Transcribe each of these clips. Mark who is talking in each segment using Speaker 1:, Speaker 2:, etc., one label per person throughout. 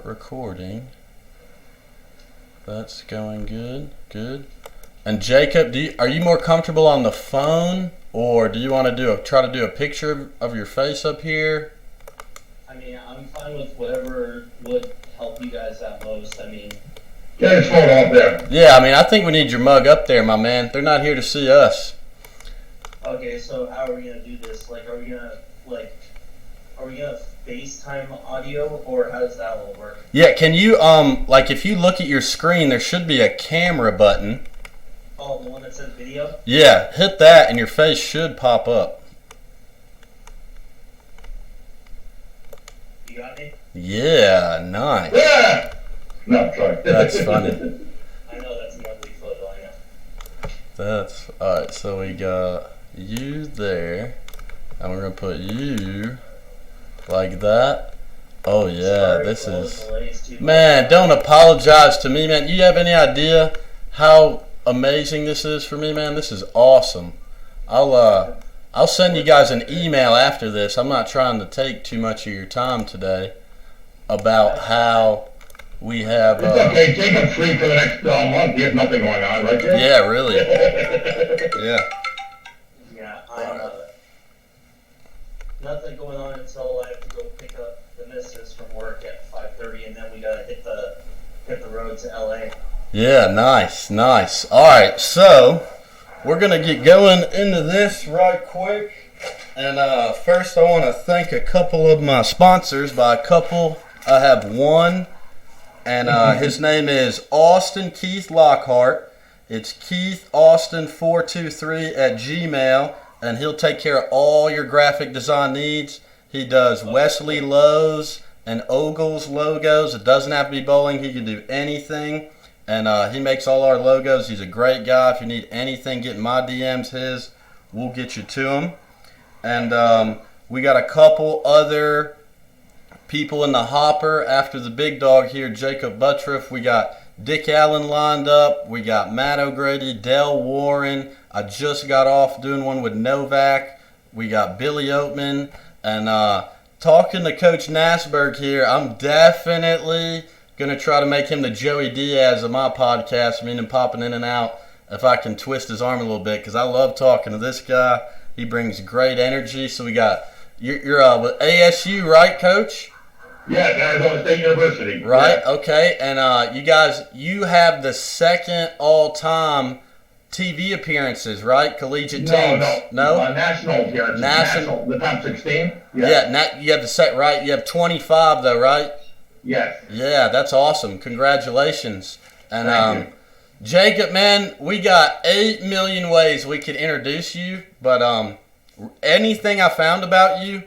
Speaker 1: Start recording. That's going good. Good. And Jacob, are you more comfortable on the phone, or do you want to try to do a picture of your face up here?
Speaker 2: I mean, I'm fine with whatever would help you guys out most. I mean,
Speaker 3: get his phone off there.
Speaker 1: Yeah, I mean, I think we need your mug up there, my man. They're not here to see us.
Speaker 2: okay, so how are we gonna do this? Like, are we gonna FaceTime audio, or how does that all work?
Speaker 1: Yeah, can you like if you look at your screen, there should be a camera button.
Speaker 2: Oh, the one that says video?
Speaker 1: Yeah, hit that and your face should pop up.
Speaker 2: You got me?
Speaker 1: Yeah, nice.
Speaker 3: Yeah! No, sorry.
Speaker 1: That's funny.
Speaker 2: I know that's an ugly photo, I know.
Speaker 1: That's alright, so we got you there, and we're gonna put you like that. Oh yeah,
Speaker 2: Sorry
Speaker 1: this
Speaker 2: for all the
Speaker 1: is
Speaker 2: delays, too.
Speaker 1: man, don't apologize to me, man. You have any idea how amazing this is for me, man? This is awesome. I'll send you guys an email after this. I'm not trying to take too much of your time today about how we have
Speaker 3: It's okay, Jacob's free for the next month. He has nothing going on, right, Jake?
Speaker 1: yeah, really. Yeah.
Speaker 2: Yeah, I'm nothing going on until I have to go pick up the missus from work at 5:30, and then we gotta hit the road to LA.
Speaker 1: Yeah, nice, nice. All right, so we're going to get going into this right quick. And first I want to thank a couple of my sponsors. By a couple, I have one, and his name is Austin Keith Lockhart. It's KeithAustin423 at Gmail, and he'll take care of all your graphic design needs. He does Wesley Lowe's and Ogle's logos. It doesn't have to be bowling. He can do anything. And he makes all our logos. He's a great guy. If you need anything, get in my DMs, we'll get you to him. And we got a couple other people in the hopper after the big dog here, Jakob Butturff. We got Dick Allen lined up. We got Matt O'Grady, Dell Warren. I just got off doing one with Novak. We got Billy Oatman. And talking to Coach Nassberg here, I'm definitely going to try to make him the Joey Diaz of my podcast, meaning popping in and out if I can twist his arm a little bit, because I love talking to this guy. He brings great energy. So we got, you're with ASU, right, Coach?
Speaker 3: Yeah, Arizona State University.
Speaker 1: Right,
Speaker 3: Yeah.
Speaker 1: okay. And you have the second all-time TV appearances, right? Collegiate teams.
Speaker 3: No? National appearances.
Speaker 1: National.
Speaker 3: The top 16?
Speaker 1: Yeah, you have the set, right? You have 25, though, right?
Speaker 3: Yes.
Speaker 1: Yeah, that's awesome. Congratulations. And
Speaker 3: Thank you.
Speaker 1: Jacob, man, we got 8 million ways we could introduce you, but anything I found about you,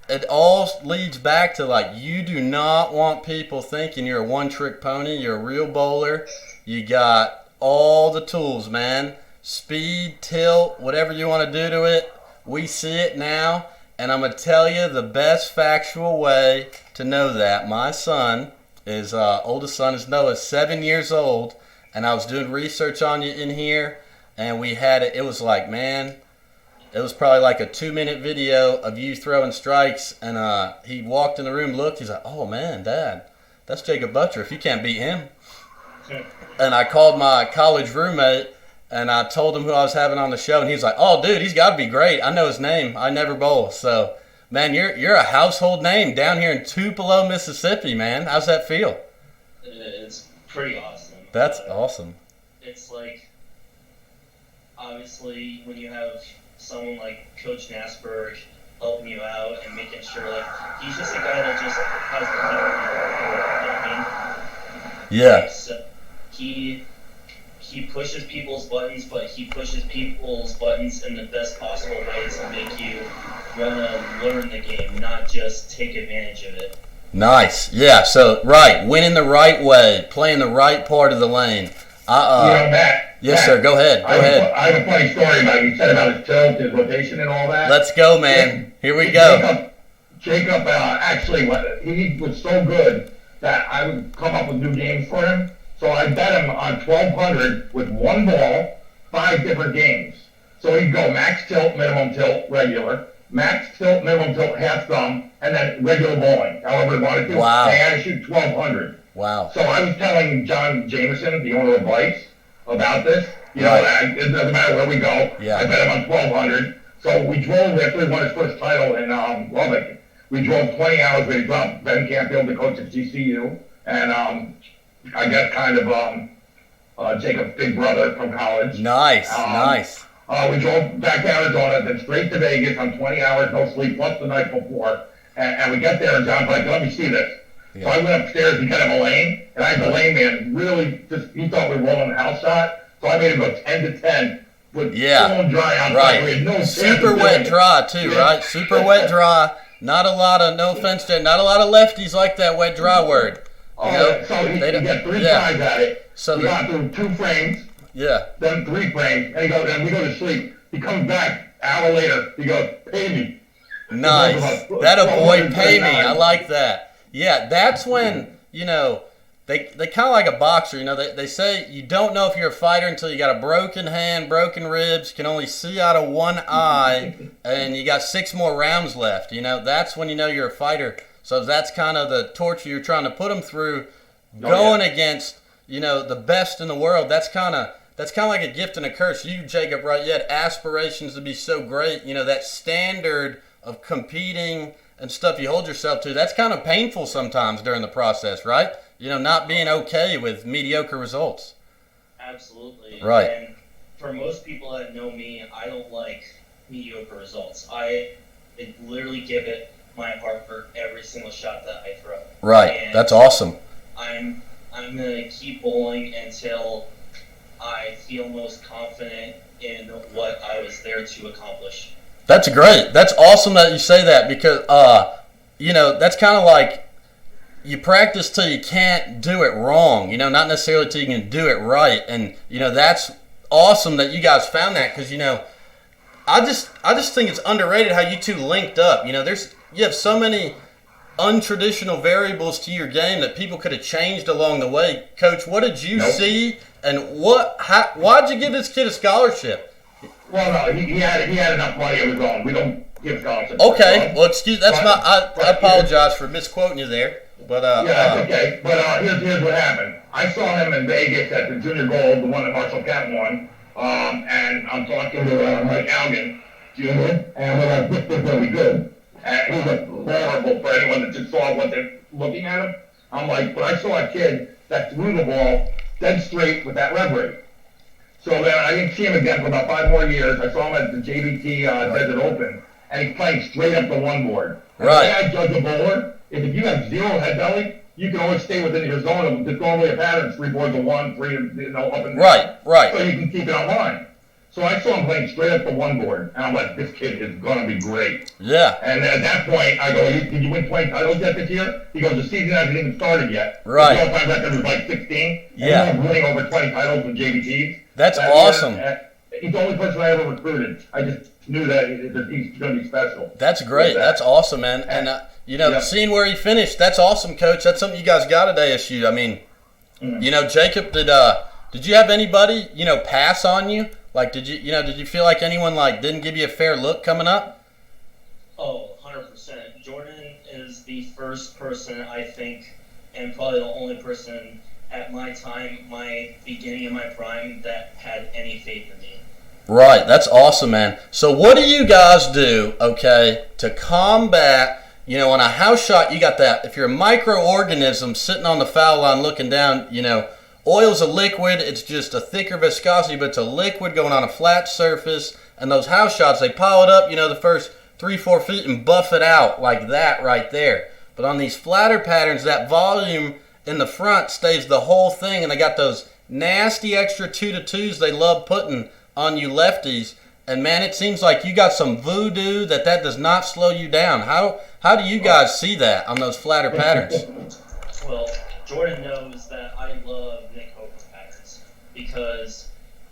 Speaker 1: it all leads back to, like, you do not want people thinking you're a one-trick pony. You're a real bowler. You got all the tools, man. Speed, tilt, whatever you want to do to it. We see it now. And I'm going to tell you the best factual way to know that. My son, his oldest son is Noah, 7 years old. And I was doing research on you in here. And we had it. It was like, man, it was probably like a 2-minute video of you throwing strikes. And he walked in the room, looked. He's like, oh, man, Dad, that's Jakob Butturff. You can't beat him. And I called my college roommate. And I told him who I was having on the show, and he's like, "Oh, dude, he's got to be great. I know his name. I never bowl." So, man, you're a household name down here in Tupelo, Mississippi, man. How's that feel?
Speaker 2: It's pretty awesome.
Speaker 1: That's awesome.
Speaker 2: It's like, obviously, when you have someone like Coach Nassberg helping you out and making sure, like, he's just a guy that just has the you know what I mean?
Speaker 1: Yeah.
Speaker 2: So he pushes people's buttons, but he pushes people's buttons in the best possible ways to make you want to learn the game, not just take advantage of it.
Speaker 1: Nice. Yeah. So, right, winning the right way, playing the right part of the lane.
Speaker 3: Matt.
Speaker 1: Yes,
Speaker 3: Matt,
Speaker 1: sir. Go ahead. Go ahead.
Speaker 3: I have a funny story about you said about his tilt, his rotation, and all that.
Speaker 1: Let's go, man. Here we go.
Speaker 3: Jacob actually, he was so good that I would come up with new games for him. So I bet him on 1,200 with one ball, 5 different games. So he'd go max tilt, minimum tilt, regular, max tilt, minimum tilt, half thumb, and then regular bowling, however you wanted to.
Speaker 1: Wow.
Speaker 3: And I had to shoot 1,200.
Speaker 1: Wow.
Speaker 3: So I was telling John Jameson, the owner of Vice, about this. You know,
Speaker 1: Right.
Speaker 3: it doesn't matter where we go.
Speaker 1: Yeah.
Speaker 3: I bet him on 1,200. So we drove after he won his first title in Lubbock. We drove 20 hours. We dropped Ben Campfield, the coach at GCU, and I guess kind of Jacob's big brother from college.
Speaker 1: Nice. Nice.
Speaker 3: We drove back to Arizona, then straight to Vegas on 20 hours, no sleep, plus the night before. And we get there, and John's like, let me see this.
Speaker 1: Yeah.
Speaker 3: So I went upstairs to get him a lane, and I had the lane man really just, he thought we were rolling a house shot. So I made him go 10 to 10 with full dry outside.
Speaker 1: Right.
Speaker 3: We had no
Speaker 1: Super wet dry, too, right? Super wet dry. Not a lot of, no offense to, not a lot of lefties like that wet dry word. You know?
Speaker 3: So he got 3 tries at it.
Speaker 1: So
Speaker 3: we got through 2 frames.
Speaker 1: Yeah.
Speaker 3: Then 3 frames, and we go to sleep. He comes back an hour later. He goes, "Pay me."
Speaker 1: Nice. That a boy pay me. I like that. Yeah, that's when, you know, they kind of like a boxer. You know, they say you don't know if you're a fighter until you got a broken hand, broken ribs, can only see out of one eye, and you got 6 more rounds left. You know, that's when you know you're a fighter. So that's kind of the torture you're trying to put them through, going against, you know, the best in the world. That's kind of like a gift and a curse. You, Jacob, right? You had aspirations to be so great. You know, that standard of competing and stuff you hold yourself to, that's kind of painful sometimes during the process, right? You know, not being okay with mediocre results.
Speaker 2: Absolutely.
Speaker 1: Right.
Speaker 2: And for most people that know me, I don't like mediocre results. I literally give it my heart for every single shot that I throw.
Speaker 1: Right.
Speaker 2: And
Speaker 1: that's awesome.
Speaker 2: I'm gonna keep bowling until I feel most confident in what I was there to accomplish.
Speaker 1: That's great. That's awesome that you say that because, you know, that's kind of like you practice till you can't do it wrong, you know, not necessarily till you can do it right. And, you know, that's awesome that you guys found that because, you know, I just think it's underrated how you two linked up. You know, you have so many untraditional variables to your game that people could have changed along the way. Coach, what did you see, and why'd you give this kid a scholarship?
Speaker 3: Well, no, he had enough money of his own. We don't give scholarships.
Speaker 1: Okay, well, excuse. That's not. I apologize for misquoting you there, but
Speaker 3: yeah, that's okay. But here's what happened. I saw him in Vegas at the Junior Gold, the one that Marshall Kent won, and I'm talking to Mike Algan, Jr., and we're like, this is really good. And he was horrible for anyone that just saw what they're looking at him. I'm like, but I saw a kid that threw the ball dead straight with that rev rate. So then I didn't see him again for about 5 more years. I saw him at the JBT Desert Open, and he's playing straight up the one board. And the way I judge a bowler is if you have 0 head belly, you can always stay within your zone of just normally a pattern, 3 boards of 1, 3, you know, up and down.
Speaker 1: Right.
Speaker 3: So you can keep it on line. So I saw him playing straight up the one board, and I'm like, this kid is going to be great.
Speaker 1: Yeah.
Speaker 3: And at that point, I go, did you win 20 titles yet this year? He goes, the season hasn't even started yet.
Speaker 1: Right.
Speaker 3: His all-time record was like 16.
Speaker 1: Yeah.
Speaker 3: And he was winning over 20 titles with JBTs.
Speaker 1: That's awesome.
Speaker 3: He's the only person I ever recruited. I just knew that he's going to be special.
Speaker 1: That's great. That's awesome, man. And, you know, seeing where he finished, that's awesome, Coach. That's something you guys got at ASU. I mean, you know, Jacob, did you have anybody, you know, pass on you? Like, did you feel like anyone, like, didn't give you a fair look coming up?
Speaker 2: Oh, 100%. Jordan is the first person, I think, and probably the only person at my time, my beginning of my prime, that had any faith in me.
Speaker 1: Right. That's awesome, man. So what do you guys do, okay, to combat, you know, on a house shot, you got that, if you're a microorganism sitting on the foul line looking down, you know, oil's a liquid, it's just a thicker viscosity, but it's a liquid going on a flat surface, and those house shots, they pile it up, you know, the first 3-4 feet and buff it out like that right there. But on these flatter patterns, that volume in the front stays the whole thing, and they got those nasty extra 2-2s they love putting on you lefties. And man, it seems like you got some voodoo that does not slow you down. How do you guys see that on those flatter patterns?
Speaker 2: Well, Jordan knows that I love Nick Hoagland patterns because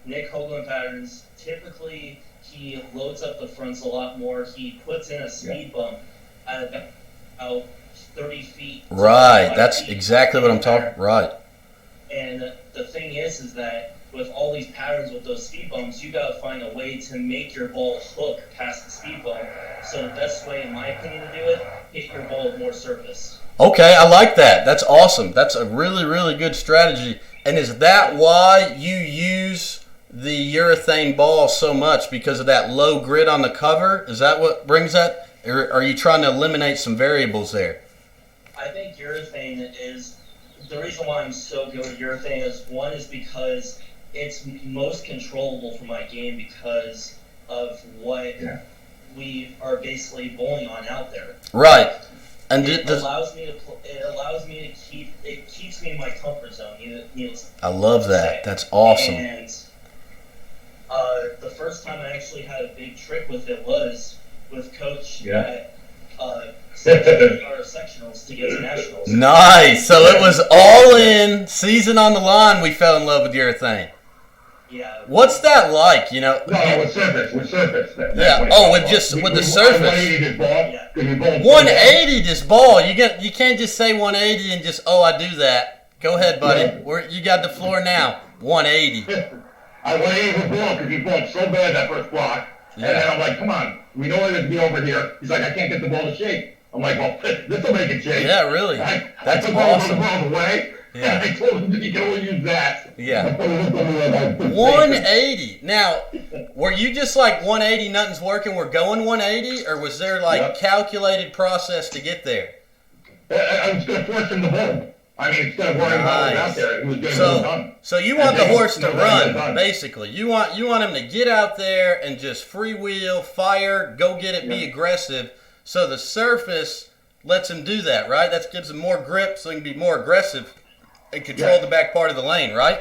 Speaker 2: Nick Hoagland patterns, typically he loads up the fronts a lot more. He puts in a speed bump at about 30 feet.
Speaker 1: Right, that's exactly what I'm talking. Right.
Speaker 2: And the thing is that with all these patterns with those speed bumps, you got to find a way to make your ball hook past the speed bump. So the best way, in my opinion, to do it, hit your ball with more surface.
Speaker 1: Okay, I like that. That's awesome. That's a really, really good strategy. And is that why you use the urethane ball so much, because of that low grit on the cover? Is that what brings that? Or are you trying to eliminate some variables there?
Speaker 2: I think urethane is the reason why I'm so good with urethane is one is because it's most controllable for my game because of what we are basically bowling on out there.
Speaker 1: Right. And
Speaker 2: it allows me to keeps me in my comfort zone.
Speaker 1: I love that. That's awesome.
Speaker 2: And the first time I actually had a big trick with it was with Coach at our sectionals to get to nationals.
Speaker 1: Nice. So it was all in, season on the line. We fell in love with urethane.
Speaker 2: Yeah.
Speaker 1: What's that like? You know.
Speaker 3: No, with surface. With
Speaker 1: the surface. 180 this ball. You can't just say 180 and just I do that. Go ahead, buddy. You got the floor now. 180.
Speaker 3: I 180 the ball because he balled so bad that first block. And then I'm like, come on, we know it to be over here. He's like, I can't get the ball to shake. I'm like, well, this will make it shake.
Speaker 1: Yeah, really. That's
Speaker 3: took
Speaker 1: awesome.
Speaker 3: the balls away. Yeah. And I told him you can only use that.
Speaker 1: Yeah. 180. Now, were you just like 180, nothing's working, we're going 180? Or was there calculated process to get there?
Speaker 3: I was going to force him to hold. I mean, instead of worrying about what was out there, he was going to go done.
Speaker 1: So you want the horse to run, basically. You want him to get out there and just freewheel, fire, go get it, be aggressive. So the surface lets him do that, right? That gives him more grip so he can be more aggressive and control the back part of the lane, right?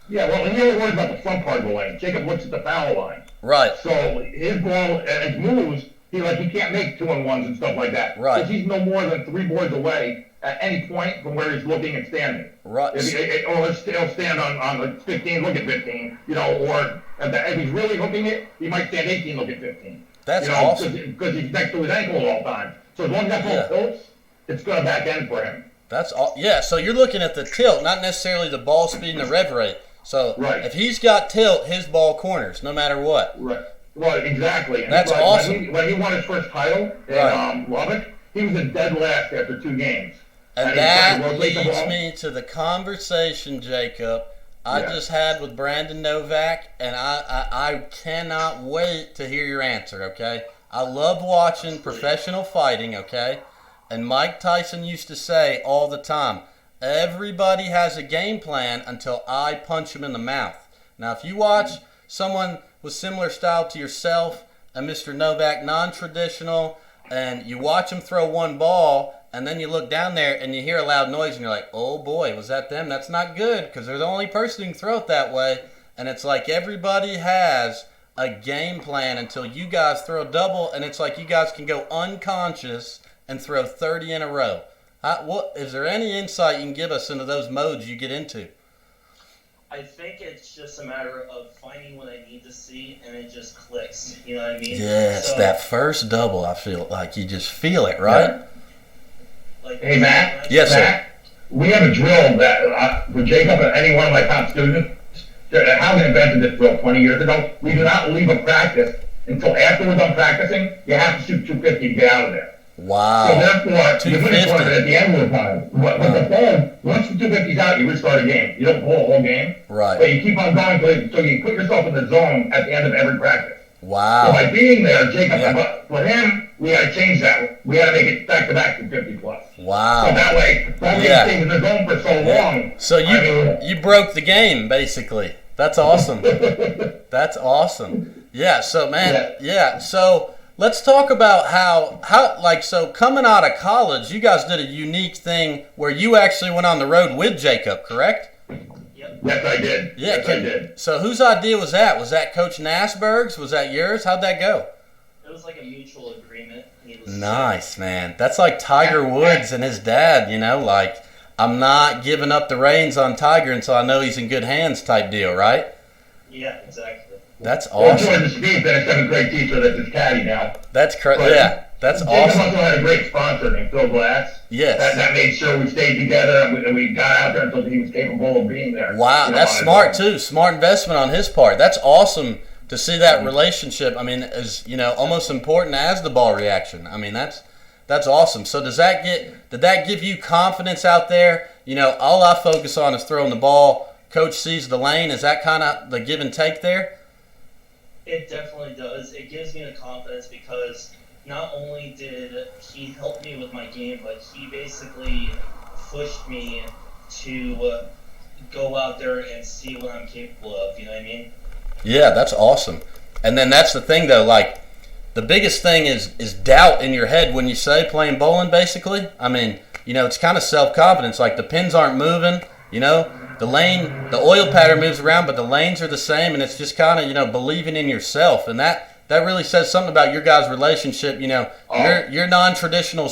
Speaker 3: Yeah, well, he only worries about the front part of the lane. Jacob looks at the foul line.
Speaker 1: Right.
Speaker 3: So his ball, his moves, he can't make 2-on-1s and stuff like that.
Speaker 1: Right.
Speaker 3: Because he's no more than 3 boards away at any point from where he's looking and standing.
Speaker 1: Right.
Speaker 3: Or he'll stand on the 15, look at 15, or if he's really hooking it, he might stand 18, look at 15.
Speaker 1: That's awesome.
Speaker 3: Because he's next to his ankle at all times. So as long as that ball tilts, it's going to back end for him.
Speaker 1: So you're looking at the tilt, not necessarily the ball speed and the rev rate. So if he's got tilt, his ball corners, no matter what.
Speaker 3: Right. Well, exactly. And
Speaker 1: that's awesome.
Speaker 3: When he won his first title in Lubbock, he was in dead last after 2 games.
Speaker 1: And that leads me to the conversation, Jacob, I just had with Brandon Novak, and I cannot wait to hear your answer, okay? I love watching professional fighting, okay? And Mike Tyson used to say all the time, everybody has a game plan until I punch him in the mouth. Now, if you watch someone with similar style to yourself and Mr. Novak, non-traditional, and you watch him throw one ball, and then you look down there and you hear a loud noise and you're like, oh boy, was that them? That's not good, because they're the only person who can throw it that way. And it's like everybody has a game plan until you guys throw a double, and it's like you guys can go unconscious and throw 30 in a row. Is there any insight you can give us into those modes you get into?
Speaker 2: I think it's just a matter of finding what I need to see, and it just clicks. You know what I mean?
Speaker 1: Yeah, it's that first double. I feel like you just feel it, right?
Speaker 3: Yeah. Hey, Matt.
Speaker 1: Yes,
Speaker 3: Matt, sir. We have a drill that for Jacob and any one of my top students. Howard invented this drill 20 years ago. We do not leave a practice until after we're done practicing. You have to shoot 250 to get out of there.
Speaker 1: Wow.
Speaker 3: So therefore, you finish one at the end of the time. But with the phone, once the 250's out, you restart a game. You don't pull a whole game.
Speaker 1: Right.
Speaker 3: But you keep on going so you put yourself in the zone at the end of every practice.
Speaker 1: Wow.
Speaker 3: So by being there, Jacob, for him, we got to change that. We got to make it back-to-back to 50 plus.
Speaker 1: Wow.
Speaker 3: So that way, don't stay in the zone for so long.
Speaker 1: So you broke the game, basically. That's awesome. That's awesome. Yeah, so, man, so let's talk about so coming out of college, you guys did a unique thing where you actually went on the road with Jacob, correct?
Speaker 2: Yep.
Speaker 3: Yes, I did.
Speaker 1: Yeah,
Speaker 3: I did.
Speaker 1: So whose idea was that? Was that Coach Nassberg's? Was that yours? How'd that go?
Speaker 2: It was like a mutual agreement.
Speaker 1: Nice, man. That's like Tiger Woods and his dad, like, I'm not giving up the reins on Tiger until I know he's in good hands type deal, right?
Speaker 2: Yeah, exactly.
Speaker 1: That's awesome.
Speaker 3: Well, Jordan Speed, that 7th grade teacher that's his caddy now.
Speaker 1: That's correct. Yeah. That's
Speaker 3: Jacob
Speaker 1: awesome.
Speaker 3: also had a great sponsor named Phil Glass.
Speaker 1: Yes.
Speaker 3: That made sure we stayed together and we got out there until he was capable of being there.
Speaker 1: Wow, that's smart too. Smart investment on his part. That's awesome to see that relationship. I mean, is almost important as the ball reaction. I mean, that's awesome. So did that give you confidence out there? All I focus on is throwing the ball. Coach sees the lane. Is that kind of the give and take there?
Speaker 2: It definitely does. It gives me the confidence because not only did he help me with my game, but he basically pushed me to go out there and see what I'm capable of. You know what I mean?
Speaker 1: Yeah, that's awesome. And then that's the thing, though. Like, the biggest thing is doubt in your head when you say playing bowling, basically. I mean, it's kind of self-confidence. Like, the pins aren't moving, The lane, the oil pattern moves around, but the lanes are the same, and it's just kind of, believing in yourself. And that really says something about your guys' relationship. Your non-traditional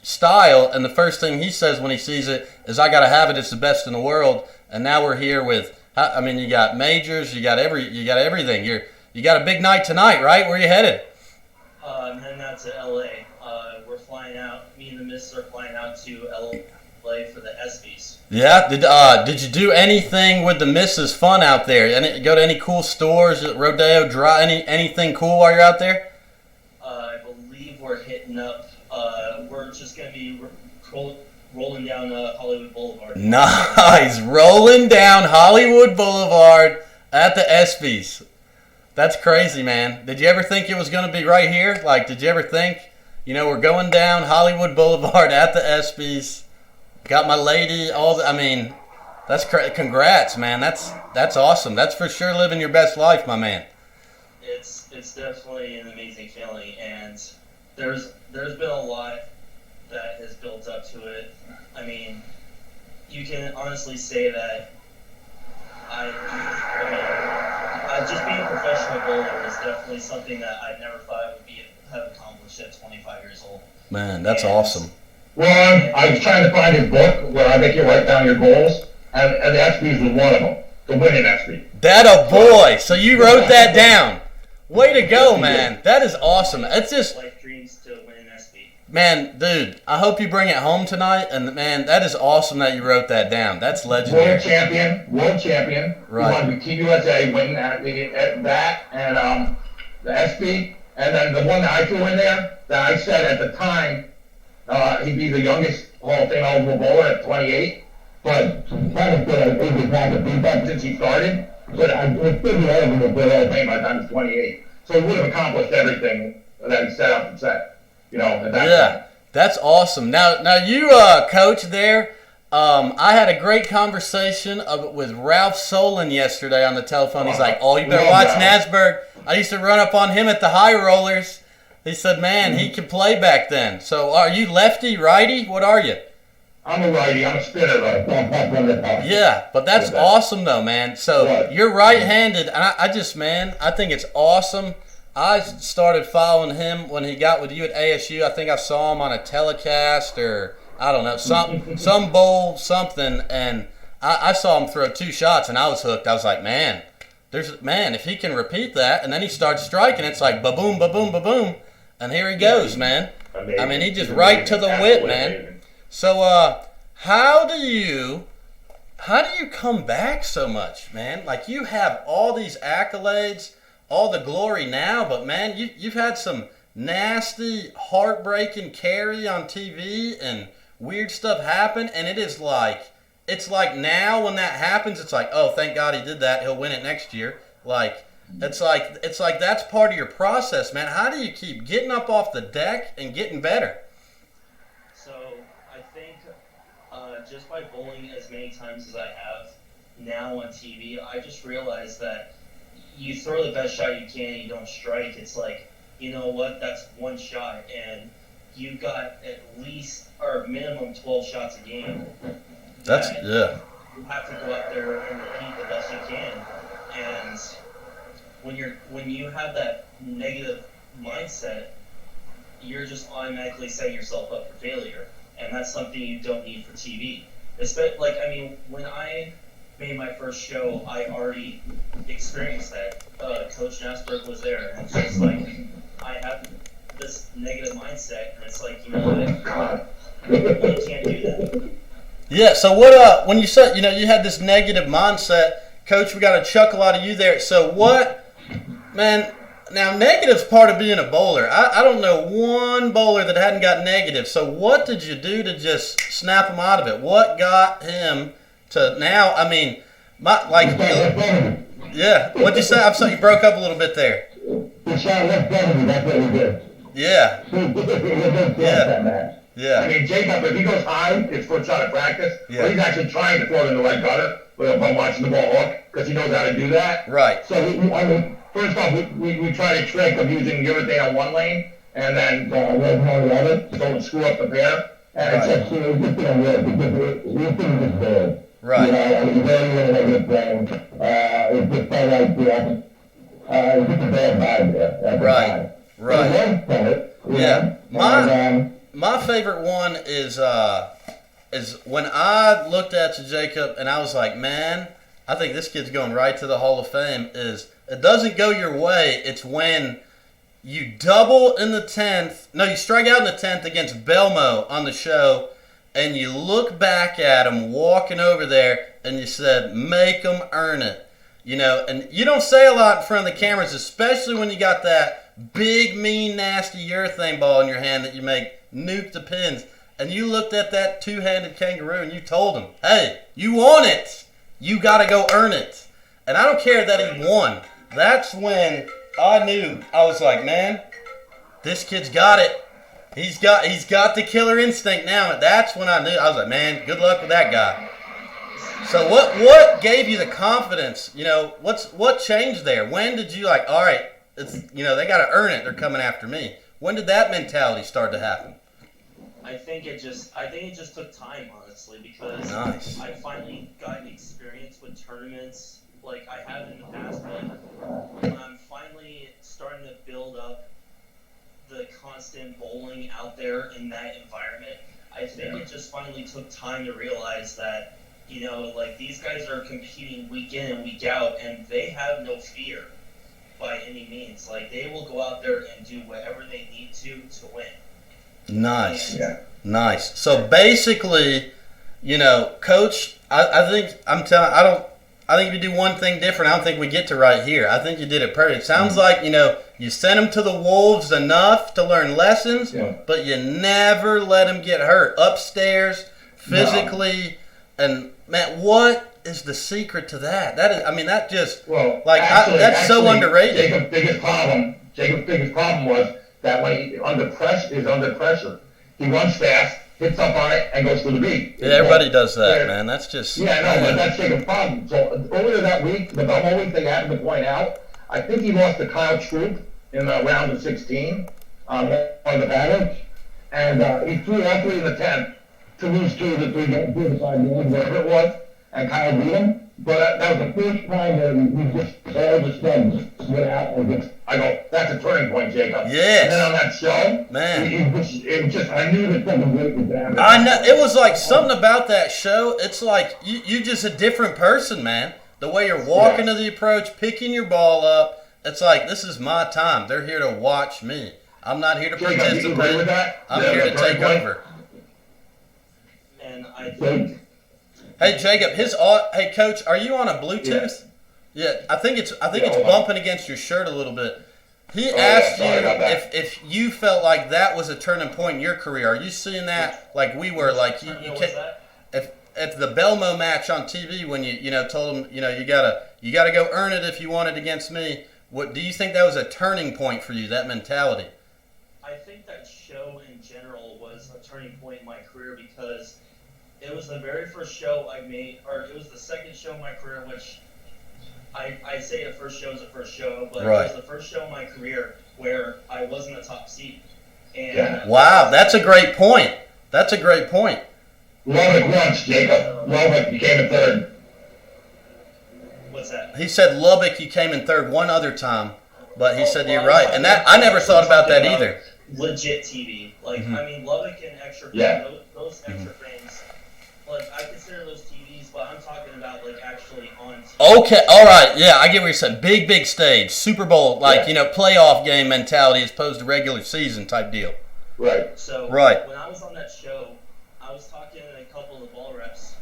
Speaker 1: style, and the first thing he says when he sees it is, "I got to have it. It's the best in the world." And now we're here with, you got majors, you got everything. You got a big night tonight, right? Where are you headed?
Speaker 2: I'm heading out to LA. We're flying out. Me and the missus are flying out to LA for the ESPYs.
Speaker 1: Yeah. Did you do anything with the missus fun out there? Go to any cool stores, Rodeo Drive, anything cool while you're out there?
Speaker 2: I believe we're hitting up. We're just gonna be rolling down Hollywood Boulevard.
Speaker 1: Nice, rolling down Hollywood Boulevard at the ESPYs. That's crazy, man. Did you ever think it was going to be right here? Like, did you ever think, we're going down Hollywood Boulevard at the ESPYs? Got my lady, that's congrats, man. That's awesome. That's for sure living your best life, my man.
Speaker 2: It's definitely an amazing feeling, and there's been a lot that has built up to it. I mean, you can honestly say that just being a professional bowler is definitely something that I never thought I would have accomplished at 25 years old.
Speaker 1: Man, that's awesome.
Speaker 3: Well, I was trying to find his book where I make you write down your goals, and the ESPYs was one of them, to win an ESPY.
Speaker 1: That a boy! So you wrote that down. Way to go, man. That is awesome. It's just...
Speaker 2: Life dreams to win an ESPY.
Speaker 1: Man, dude, I hope you bring it home tonight. And, man, that is awesome that you wrote that down. That's legendary.
Speaker 3: World champion.
Speaker 1: Right.
Speaker 3: He won the Team USA, winning at that, and the ESPY. And then the one that I threw in there, that I said at the time, he'd be the youngest Hall of Fame eligible bowler at 28. But kind of he's had to beat that since he started. But I was still eligible for the Hall of Fame by the time he's 28. So he would have accomplished everything that he set up and set. At that point.
Speaker 1: That's awesome. Now you coach there. I had a great conversation with Ralph Solon yesterday on the telephone. He's like, "Oh, you better watch Nassberg." I used to run up on him at the high rollers. He said, "Man, he could play back then." So, are you lefty, righty? What are you?
Speaker 3: I'm a righty. I'm a spinner, though.
Speaker 1: Yeah, but that's awesome, though, man. So you're right-handed, and I think it's awesome. I started following him when he got with you at ASU. I think I saw him on a telecast or, I don't know, some bowl, something, and I saw him throw 2 shots, and I was hooked. I was like, man, if he can repeat that, and then he starts striking, it's like ba-boom, ba-boom, ba-boom, and here he goes, man. Amazing. I mean, he just right to the whip, man. Amazing. So, how do you come back so much, man? Like, you have all these accolades, all the glory now, but man, you've had some nasty, heartbreaking carry on TV and weird stuff happen, and it's like now when that happens, it's like, oh, thank God he did that. He'll win it next year. Like it's like that's part of your process, man. How do you keep getting up off the deck and getting better?
Speaker 2: So I think just by bowling as many times as I have now on TV, I just realized that you throw the best shot you can and you don't strike. It's like, you know what, that's 1 shot, and you got at least or minimum 12 shots a game.
Speaker 1: Yeah.
Speaker 2: You have to go out there and repeat the best you can. And when you have that negative mindset, you're just automatically setting yourself up for failure, and that's something you don't need for TV. When I made my first show, I already experienced that. Coach Nassberg was there, and it's just like, I have this negative mindset, and it's like, you know, you can't do that.
Speaker 1: Yeah, so what, when you said, you know, you had this negative mindset, Coach, we got a chuckle out of you there. So what, man, now negative's part of being a bowler. I don't know one bowler that hadn't got negative. So what did you do to just snap him out of it? What got him to now, I mean, yeah, what'd you say? I'm sorry, you broke up a little bit there.
Speaker 3: That's what we did.
Speaker 1: Yeah.
Speaker 3: Yeah.
Speaker 1: Yeah.
Speaker 3: I mean, Jacob, if he goes high, it's first shot at practice.
Speaker 1: Yeah.
Speaker 3: But he's actually trying to throw it in the right gutter by watching the ball hook because he knows how to do that.
Speaker 1: Right.
Speaker 3: So, I mean, first off, we try a trick of using everything on one lane and then red on the other so it would screw up the pair. And
Speaker 1: Right.
Speaker 3: it's just going to work because we're just bad.
Speaker 1: Right.
Speaker 3: You know, it's very negative thing. It's just kind of like, it's just a bad vibe there. At the
Speaker 1: Right.
Speaker 3: time.
Speaker 1: Right.
Speaker 3: So we learned from it, you
Speaker 1: Yeah.
Speaker 3: know,
Speaker 1: My favorite one is when I looked at you, Jacob, and I was like, man, I think this kid's going right to the Hall of Fame. Is it doesn't go your way. It's when you double in the 10th. No, you strike out in the 10th against Belmo on the show, and you look back at him walking over there, and you said, make him earn it. You know, and you don't say a lot in front of the cameras, especially when you got that big, mean, nasty urethane ball in your hand that you make nuke the pins. And you looked at that two-handed kangaroo and you told him, hey, you want it. You got to go earn it. And I don't care that he won. That's when I knew. I was like, man, this kid's got it. He's got the killer instinct now. And that's when I knew. I was like, man, good luck with that guy. So what gave you the confidence? You know, what changed there? When did you like, all right, it's, you know, they got to earn it. They're coming after me. When did that mentality start to happen?
Speaker 2: I think it just took time, honestly, because
Speaker 1: Nice.
Speaker 2: I finally got experience with tournaments like I have in the past, but when I'm finally starting to build up the constant bowling out there in that environment, I think it just finally took time to realize that, you know, like these guys are competing week in and week out, and they have no fear by any means. Like, they will go out there and do whatever they need to win.
Speaker 1: Nice.
Speaker 3: Yeah.
Speaker 1: Nice. So basically, you know, Coach, I think if you do one thing different, I don't think we get to right here. I think you did it perfect. It sounds like, you know, you sent him to the Wolves enough to learn lessons, but you never let him get hurt upstairs, physically. No. And, man, what is the secret to that? That is, I mean, that just, that's so underrated.
Speaker 3: Jacob's biggest problem was that when he under pressure, he runs fast, hits up on it, and goes for the beat.
Speaker 1: Yeah, everybody does that, man. That's just...
Speaker 3: Yeah, no, but that's Jacob's problem. So earlier that week, the Belmo week, they happened to point out, I think he lost to Kyle Troop in the round of 16 on one of the batters, and he threw all three in the 10th to lose 2 of the 3 games, 2 of the 5 games, whatever it was, and Kyle beat him. But that was the first time that he just all the studs went out and just, I go, that's a turning point, Jacob.
Speaker 1: Yes.
Speaker 3: And then on that show,
Speaker 1: man,
Speaker 3: it was just, I knew that something great was happening.
Speaker 1: I know, it was like something about that show. It's like you just a different person, man. The way you're walking to the approach, picking your ball up. It's like, this is my time. They're here to watch me. I'm not here to participate.
Speaker 3: You agree with that?
Speaker 1: I'm here to take over.
Speaker 2: And I think...
Speaker 1: Hey Jacob, hey Coach, are you on a Bluetooth? Yeah, I think it's bumping against your shirt a little bit. He asked you if you felt like that was a turning point in your career. Are you seeing that like we were? Like you if the Belmo match on TV when you told him you gotta go earn it if you want it against me. What do you think that was a turning point for you? That mentality.
Speaker 2: I think that show in general was a turning point in my career because it was the very first show I made, or it was the second show in my career, which I say the first show is the first show, but it was the first show in my career where I wasn't a top seed. And
Speaker 1: wow, that's a great point. That's a great point.
Speaker 3: Lubbock once, Jacob. Lubbock, you came in third.
Speaker 2: What's that?
Speaker 1: He said Lubbock, you came in third one other time, but he said you're right. And that I never thought about that either.
Speaker 2: Legit TV. Like, I mean, Lubbock and Extra Fame, those Extra Frames, like, I consider those TVs but I'm talking about like actually on TV.
Speaker 1: Okay, all right, yeah, I get what you're saying. Big stage, Super Bowl, like playoff game mentality as opposed to regular season type deal.
Speaker 3: Right.
Speaker 2: So
Speaker 1: right.
Speaker 2: When I was on that show, I was talking to a couple of the ball reps.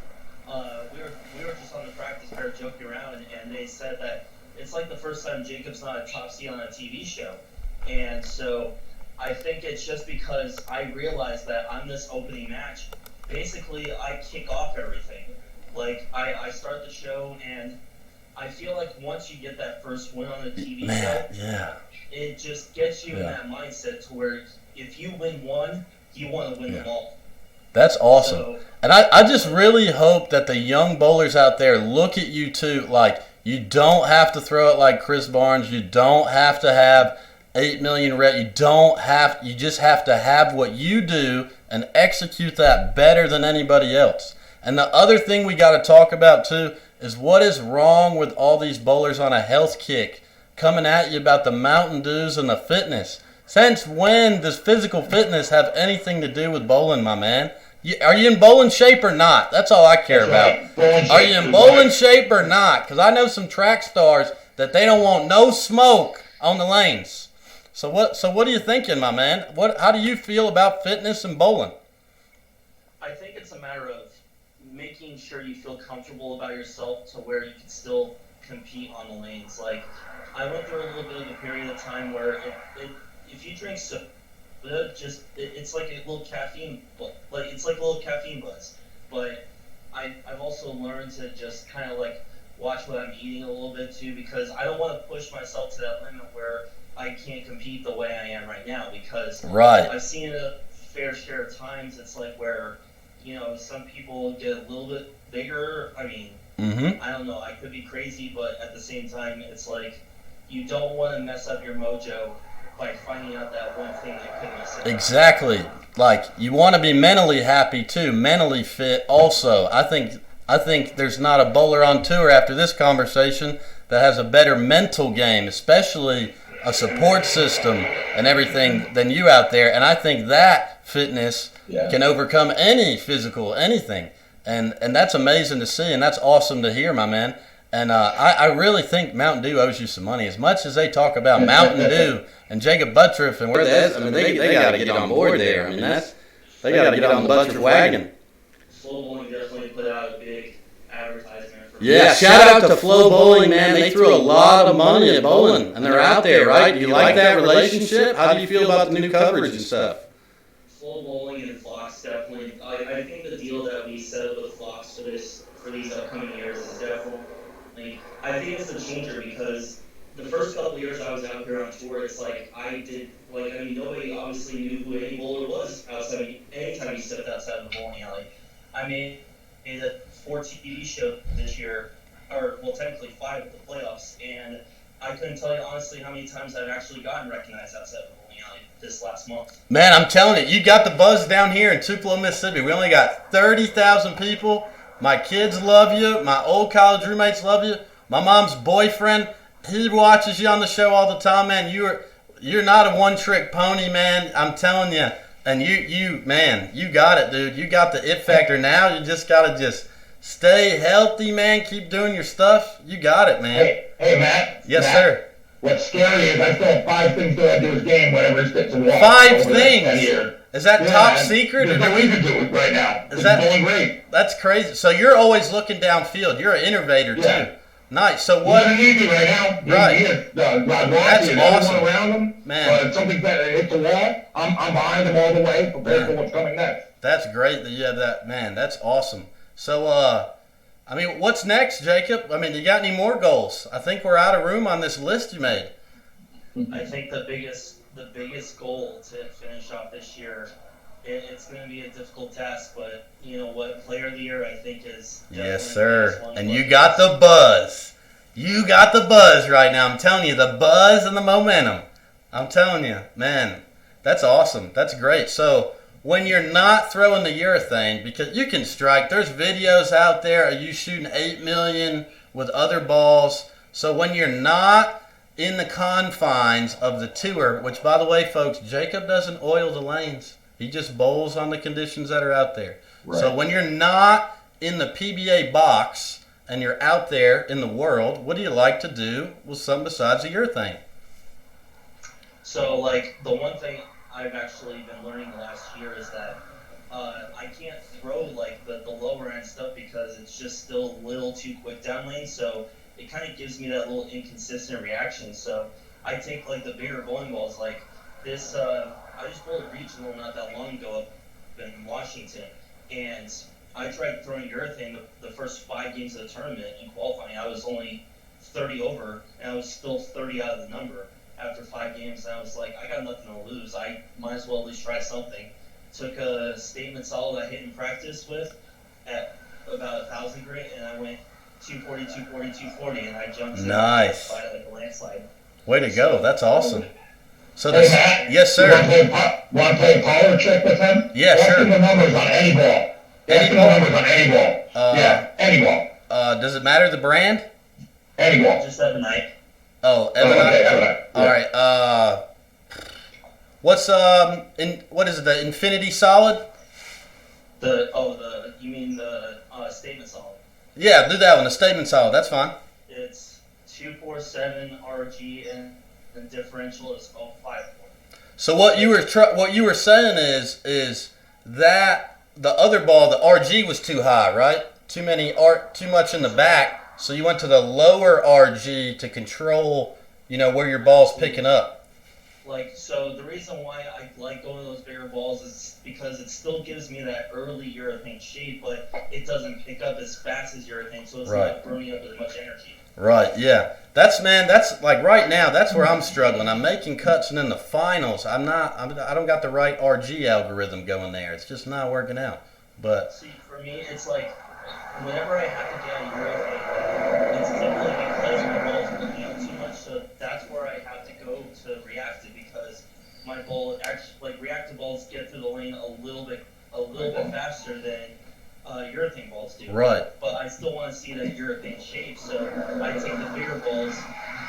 Speaker 2: We were just on the practice fair joking around, and they said that it's like the first time Jacob's not a top seed on a TV show, and so I think it's just because I realized that on this opening match, basically I kick off everything. Like I start the show, and I feel like once you get that first win on the TV show, it just gets you in that mindset to where if you win one, you want to win them all.
Speaker 1: That's awesome. So, and I just really hope that the young bowlers out there look at you too. Like, you don't have to throw it like Chris Barnes. You don't have to have 8 million reps. You just have to have what you do and execute that better than anybody else. And the other thing we got to talk about too is what is wrong with all these bowlers on a health kick coming at you about the Mountain Dews and the fitness. Since when does physical fitness have anything to do with bowling, my man? Are you in bowling shape or not? That's all I care about.
Speaker 3: Right.
Speaker 1: Are you in bowling shape or not? Because I know some track stars that they don't want no smoke on the lanes. So what are you thinking, my man? How do you feel about fitness and bowling?
Speaker 2: I think it's a matter of making sure you feel comfortable about yourself to where you can still compete on the lanes. Like, I went through a little bit of a period of time where if you drink soda, it's like a little caffeine, it's like a little caffeine buzz. But I've also learned to just kind of like watch what I'm eating a little bit too, because I don't want to push myself to that limit where I can't compete the way I am right now. Because I've seen it a fair share of times. It's like where some people get a little bit bigger. I mean, I don't know. I could be crazy, but at the same time, it's like you don't want to mess up your mojo by finding out that one thing that could mess it up.
Speaker 1: Exactly. Like, you want to be mentally happy too, mentally fit also. I think there's not a bowler on tour after this conversation that has a better mental game, especially a support system and everything than you out there. And I think that fitness can overcome any physical anything. And that's amazing to see, and that's awesome to hear, my man. And I really think Mountain Dew owes you some money. As much as they talk about Mountain Dew and Jakob Butturff and where that's, I mean, they got to get on board there. I mean, they got to get on the Butturff wagon.
Speaker 2: Flow Bowling definitely put out a big advertisement for
Speaker 1: shout out to Flow Bowling, man. They threw a lot of money at bowling, and they're out there, right? Do you like that relationship? How do you feel about the new coverage and stuff?
Speaker 2: Flow Bowling and Fox definitely. I think the deal that we set up with Fox for these upcoming years is definitely. I think it's a changer because the first couple of years I was out here on tour, it's like nobody obviously knew who any bowler was outside. Anytime you stepped outside of the bowling alley, I made a 4 TV show this year, technically 5 with the playoffs, and I couldn't tell you honestly how many times I've actually gotten recognized outside of the bowling alley this last month. Man, I'm telling you, you got the buzz down here in Tupelo, Mississippi. We only got 30,000 people. My kids love you. My old college roommates love you. My mom's boyfriend, he watches you on the show all the time, man. You're not a one-trick pony, man. I'm telling you. And you got it, dude. You got the it factor now. You just got to stay healthy, man. Keep doing your stuff. You got it, man.
Speaker 3: Hey, Matt.
Speaker 1: Yes,
Speaker 3: Matt,
Speaker 1: sir.
Speaker 3: What's scary is I still have 5 things to add to his game whenever it sticks to walk.
Speaker 1: 5 things? Is that top secret?
Speaker 3: There's no reason to it right now. It's going great.
Speaker 1: That's crazy. So you're always looking downfield. You're an innovator, too. Nice. So what?
Speaker 3: He's easy right now.
Speaker 1: Right.
Speaker 3: That's
Speaker 1: awesome.
Speaker 3: Around him.
Speaker 1: Man.
Speaker 3: But if something hits the wall, I'm behind him all the way, prepared for what's coming next.
Speaker 1: That's great that you have that. Man, that's awesome. So, what's next, Jakob? I mean, you got any more goals? I think we're out of room on this list you made.
Speaker 2: I think the biggest goal to finish off this year, it's going to be a difficult task, but you know what? Player of the Year, I think, is
Speaker 1: yes, sir. And you got the buzz. You got the buzz right now. I'm telling you, the buzz and the momentum. I'm telling you, man, that's awesome. That's great. So when you're not throwing the urethane, because you can strike, there's videos out there of you shooting 8 million with other balls. So when you're not in the confines of the tour, which, by the way, folks, Jakob doesn't oil the lanes. He just bowls on the conditions that are out there. Right. So when you're not in the PBA box and you're out there in the world, what do you like to do with something besides the urethane?
Speaker 2: So, like, the one thing I've actually been learning the last year is that I can't throw, like, the lower end stuff because it's just still a little too quick down lane, so it kind of gives me that little inconsistent reaction. So I take, like, the bigger bowling balls, like this, I just bowled a regional not that long ago up in Washington, and I tried throwing urethane the first 5 games of the tournament. In qualifying, I was only 30 over, and I was still 30 out of the number after 5 games, and I was like, I got nothing to lose. I might as well at least try something. Took a statement solid I hit in practice with at about 1,000 grit, and I went 240, 240, 240, and I jumped
Speaker 1: nice.
Speaker 2: by like a landslide.
Speaker 1: Way to go. That's awesome. So
Speaker 3: Hey,
Speaker 1: this,
Speaker 3: Matt,
Speaker 1: yes, sir.
Speaker 3: Want to play a power trick with him?
Speaker 1: Yeah,
Speaker 3: Ask
Speaker 1: sure.
Speaker 3: him the numbers on any ball. Ask him the numbers on any ball. Yeah, any ball.
Speaker 1: Does it matter the brand?
Speaker 3: Any ball.
Speaker 2: Just that night.
Speaker 1: Oh,
Speaker 3: Okay,
Speaker 1: Ebonite.
Speaker 3: yeah.
Speaker 1: All right. What is it? The Infinity Solid?
Speaker 2: You mean the statement solid?
Speaker 1: Yeah, do that one. The Statement Solid. That's fine.
Speaker 2: It's 247 RG and the differential is 054.
Speaker 1: So what you were saying is that the other ball, the RG was too high, right? Too much in the back. So you went to the lower RG to control, where your ball's picking up.
Speaker 2: So the reason why I like going to those bigger balls is because it still gives me that early urethane shape, but it doesn't pick up as fast as urethane, so it's not burning up as much energy.
Speaker 1: Right, yeah. That's like right now, that's where I'm struggling. I'm making cuts, and in the finals, I don't got the right RG algorithm going there. It's just not working out. But
Speaker 2: see, for me, it's like whenever I have to get a urethane, it's typically because my ball's looking out too much, so that's where I have to go to reactive, because my ball actually, reactive balls get through the lane a little bit faster than urethane balls do.
Speaker 1: Right.
Speaker 2: But I still want to see that urethane shape, so I take the bigger balls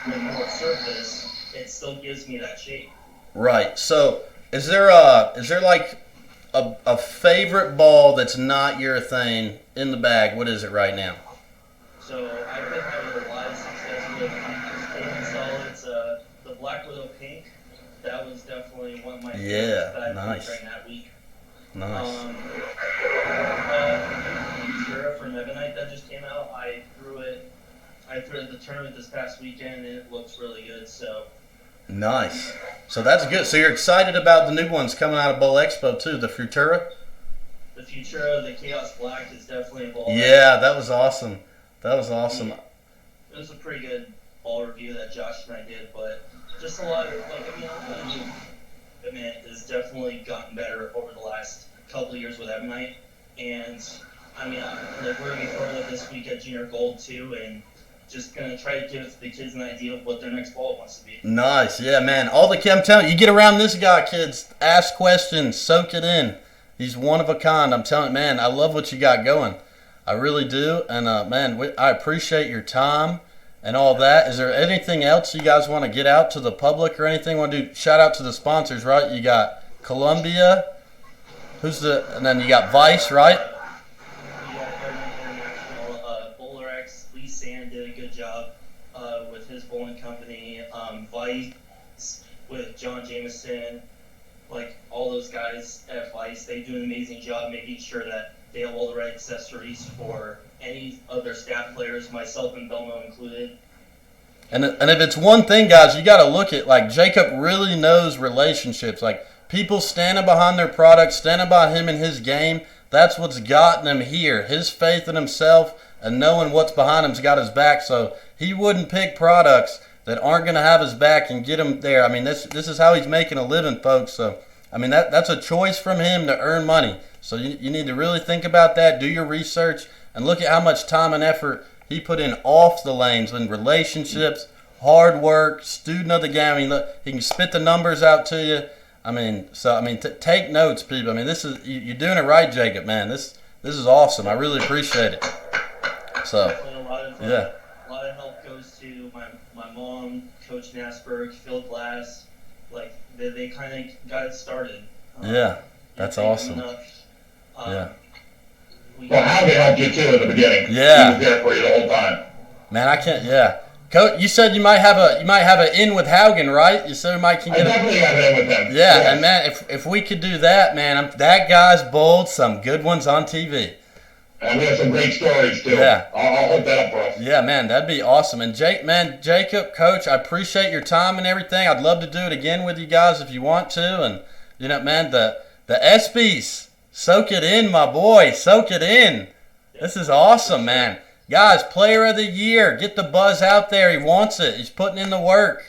Speaker 2: with more surface. It still gives me that shape.
Speaker 1: Right. So is there like a favorite ball that's not urethane in the bag? What is it right now?
Speaker 2: So I've been having a lot of success with statement solids. The Black Widow Pink, that was definitely one of my favorites that I played during that week.
Speaker 1: Nice.
Speaker 2: Futura from Ebonite that just came out. I threw it at the tournament this past weekend, and it looks really good. So
Speaker 1: nice. So that's good. So you're excited about the new ones coming out of Bowl Expo too, the Futura?
Speaker 2: The Futura, the Chaos Black is definitely a ball.
Speaker 1: Yeah, that was awesome. That was awesome.
Speaker 2: It was a pretty good ball review that Josh and I did, but just a lot of Ebonite has definitely gotten better over the last couple of years with Ebonite, and we're gonna be throwing it this week at Junior Gold too, and just gonna try to give the kids an idea of what their next ball wants to be.
Speaker 1: Nice, yeah, man. I'm telling you, get around this guy, kids. Ask questions, soak it in. He's one of a kind. I'm telling you, man. I love what you got going. I really do, and I appreciate your time and all that. Is there anything else you guys want to get out to the public or anything? Want to do shout out to the sponsors, right? You got Columbia, and then you got Vice, right?
Speaker 2: You got International, Bowler X, Lee Sand did a good job with his bowling company. Vice with John Jameson, all those guys at Vice, they do an amazing job making sure that they have all the right accessories for any of their staff players, myself and Belmo included. And
Speaker 1: if it's one thing, guys, you got to look at, Jacob really knows relationships. People standing behind their product, standing by him in his game, that's what's gotten him here. His faith in himself and knowing what's behind him's got his back. So he wouldn't pick products that aren't going to have his back and get him there. This is how he's making a living, folks. So, that's a choice from him to earn money. So you need to really think about that, do your research, and look at how much time and effort he put in off the lanes in relationships, hard work, student of the game. He can spit the numbers out to you. Take notes, people. This is you're doing it right, Jacob. Man, this is awesome. I really appreciate it. So,
Speaker 2: a lot of help goes to my mom, Coach Nassberg, Phil Glass. They kind of got it started.
Speaker 1: Yeah, that's awesome.
Speaker 2: A
Speaker 3: Well, Howard helped you too in the beginning.
Speaker 1: Yeah.
Speaker 3: He was there for you the whole time.
Speaker 1: Man, I can't. Yeah, Coach, you said you might have an in with Haugen, right? You said we might can
Speaker 3: I
Speaker 1: get.
Speaker 3: definitely have it in with him.
Speaker 1: Yeah,
Speaker 3: Yes.
Speaker 1: and man, if we could do that, man, that guy's bowled some good ones on TV.
Speaker 3: And we have some great stories too.
Speaker 1: Yeah.
Speaker 3: I'll hold that up for us.
Speaker 1: Yeah, man, that'd be awesome. And Jacob, Coach, I appreciate your time and everything. I'd love to do it again with you guys if you want to. And man, the ESPYs, soak it in, my boy, soak it in. This is awesome, man. Guys, Player of the Year, get the buzz out there. He wants it. He's putting in the work.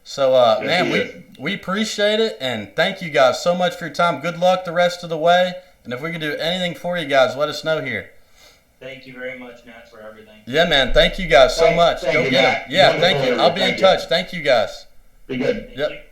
Speaker 1: So,
Speaker 3: Yes,
Speaker 1: man, we appreciate it, and thank you guys so much for your time. Good luck the rest of the way. And if we can do anything for you guys, let us know here.
Speaker 2: Thank you very much, Matt, for everything.
Speaker 1: Yeah, man. Thank you guys so much.
Speaker 3: Thank
Speaker 1: Go
Speaker 3: you,
Speaker 1: get
Speaker 3: Matt.
Speaker 1: them. Yeah,
Speaker 3: Wonderful
Speaker 1: thank you.
Speaker 3: interview.
Speaker 1: I'll be in
Speaker 3: Thank you.
Speaker 1: touch. Thank you guys.
Speaker 3: Be good.
Speaker 1: Yep.